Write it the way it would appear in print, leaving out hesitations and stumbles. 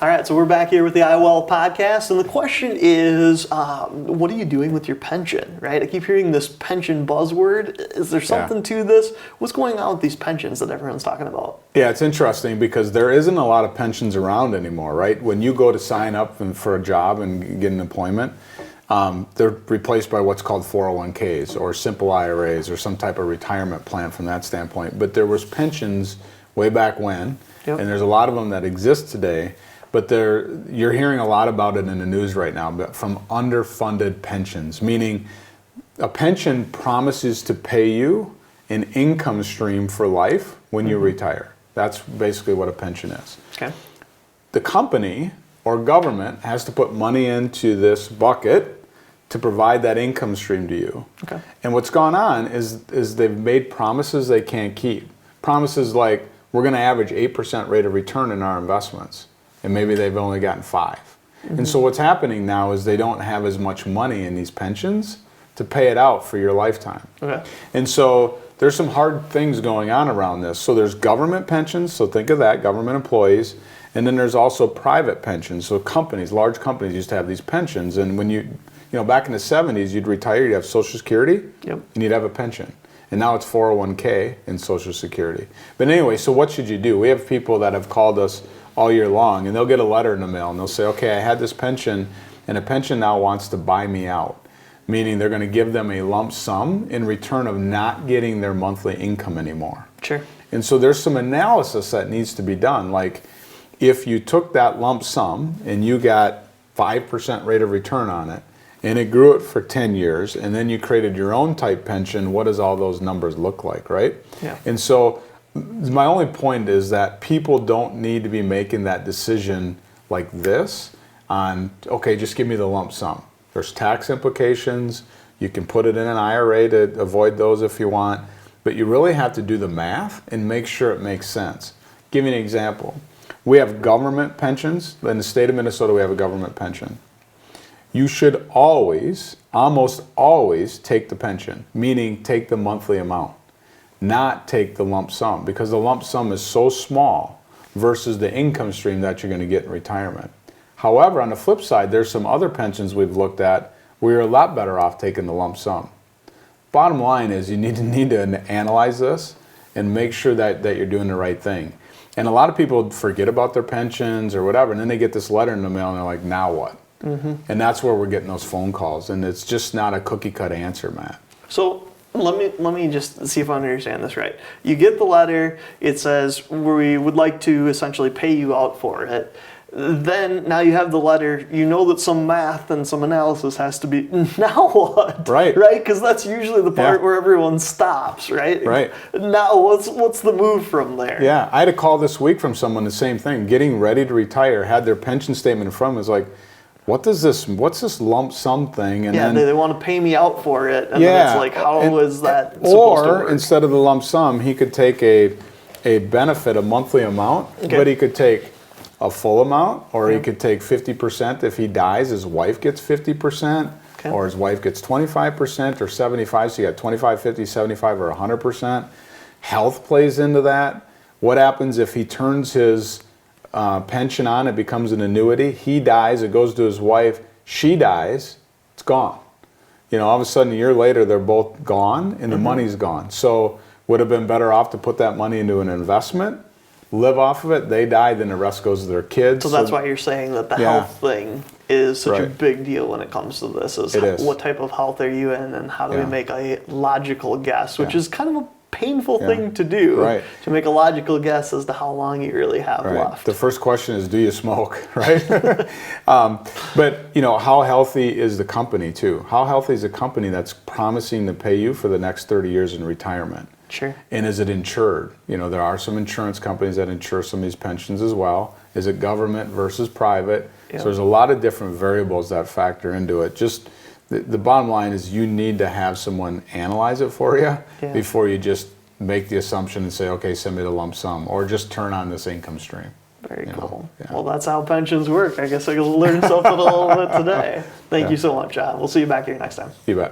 All right, so we're back here with the iWealth podcast, and the question is, what are you doing with your pension, right? I keep hearing this pension buzzword. Is there something to this? What's going on with these pensions that everyone's talking about? Yeah, it's interesting because there isn't a lot of pensions around anymore, right? When you go to sign up for a job and get an employment, they're replaced by what's called 401ks or simple IRAs or some type of retirement plan from that standpoint. But there was pensions way back when, and there's a lot of them that exist today. But you're hearing a lot about it in the news right now, but from underfunded pensions, meaning a pension promises to pay you an income stream for life when you retire. That's basically what a pension is. Okay. The company or government has to put money into this bucket to provide that income stream to you. Okay. And what's gone on is they've made promises they can't keep. Promises like, we're going to average 8% rate of return in our investments. And maybe they've only gotten 5. And so what's happening now is they don't have as much money in these pensions to pay it out for your lifetime. Okay. And so there's some hard things going on around this. So there's government pensions, so think of that, government employees. And then there's also private pensions. So companies, large companies used to have these pensions. And when you back in the 70s, you'd retire, you'd have Social Security, and you'd have a pension. And now it's 401k and Social Security. But anyway, so what should you do? We have people that have called us all year long, and they'll get a letter in the mail, and they'll say, okay, I had this pension, and a pension now wants to buy me out, meaning they're going to give them a lump sum in return of not getting their monthly income anymore. Sure. And so there's some analysis that needs to be done. Like, if you took that lump sum and you got 5% rate of return on it, and it grew it for 10 years, and then you created your own type pension, what does all those numbers look like, right? Yeah. And so my only point is that people don't need to be making that decision like this on, okay, just give me the lump sum. There's tax implications. You can put it in an IRA to avoid those if you want, but you really have to do the math and make sure it makes sense. Give you an example. We have government pensions. In the state of Minnesota, we have a government pension. You should always, almost always, take the pension, meaning take the monthly amount, not take the lump sum, because the lump sum is so small versus the income stream that you're going to get in retirement. However, on the flip side, there's some other pensions we've looked at where you're a lot better off taking the lump sum. Bottom line is you need to analyze this and make sure that you're doing the right thing. And a lot of people forget about their pensions or whatever, and then they get this letter in the mail and they're like, now what? And that's where we're getting those phone calls, and it's just not a cookie-cut answer, Matt. So let me just see if I understand this right. You get the letter, it says we would like to essentially pay you out for it. Then now you have the letter, you know that some math and some analysis has to be, now what? Right. Right? Because that's usually the part where everyone stops, right? Right. Now what's the move from there? Yeah, I had a call this week from someone, the same thing, getting ready to retire, had their pension statement in front of them, was like, what's this lump sum thing? And then they want to pay me out for it, and then it's like, how is that supposed to work? Or instead of the lump sum, he could take a benefit, a monthly amount, but he could take a full amount, or he could take 50%. If he dies, his wife gets 50%, or his wife gets 25% or 75%, so you got 25, 50, 75, or 100%. Health plays into that. What happens if he turns his pension on, it becomes an annuity, he dies, it goes to his wife, she dies, it's gone. All of a sudden a year later they're both gone and the money's gone. So would have been better off to put that money into an investment, live off of it, they die, then the rest goes to their kids. So that's why you're saying that the health thing is such a big deal when it comes to this, is what type of health are you in, and how do we make a logical guess, which is kind of a painful thing to do, to make a logical guess as to how long you really have left. The first question is, do you smoke, right? But, how healthy is the company, too? How healthy is a company that's promising to pay you for the next 30 years in retirement? Sure. And is it insured? There are some insurance companies that insure some of these pensions as well. Is it government versus private? So there's a lot of different variables that factor into it. Just the bottom line is you need to have someone analyze it for you before you just make the assumption and say, okay, send me the lump sum, or just turn on this income stream. Very cool. Well, that's how pensions work. I guess I learned something a little bit today. Thank you so much, John. We'll see you back here next time. You bet.